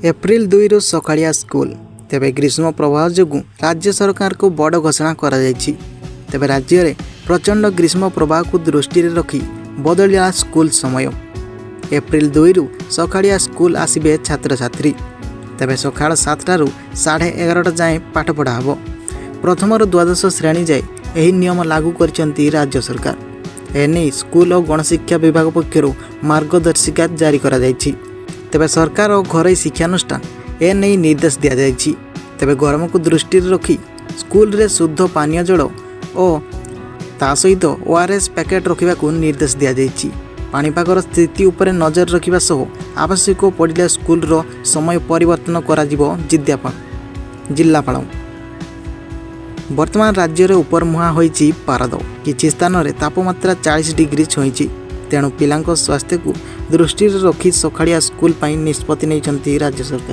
April 2 रु सकाळिया school तेबे ग्रीष्म प्रवाह जोगु राज्य सरकार को बड़ घोषणा करा जायछि। तेबे राज्य में प्रचंड ग्रीष्म प्रवाह को दृष्टि रखी बदलिया स्कूल समय। एप्रिल 2 रु सकाळिया स्कूल आसिबे छात्र छात्री। तेबे सकाळ 7 रु 11:30 जाए पाठ पढ़ा हबो। प्रथम रु द्वादश श्रेणी जाए यही नियम लागू करछंती राज्य सरकार। एने स्कूल और गणशिक्षा विभाग पक्षरु मार्गदर्शिका जारी करा जायछि। तेबे सरकार और घरोई शिक्षानुष्ठान एने निर्देश दिया जायछि। तेबे गरम को दृष्टि रखी स्कूल रे शुद्ध पानीय जल और ता सहित ओआरएस पैकेट रखा निर्देश दिया जायछि। पाणीपागर स्थिति उपरे नजर रखिबा सह आवश्यक पड़िले स्कूल रो समय परिवर्तन करा जिवो जिल्लापाल। वर्तमान राज्य रे उपर मुहां होईछि पारद। किछि स्थान रे तापमात्रा 40 डिग्री छुईछि। तेणु पिलांको स्वास्थ्य को दृष्टि रखी सकाळिया स्कूल निष्पत्ति नहीं राज्य सरकार।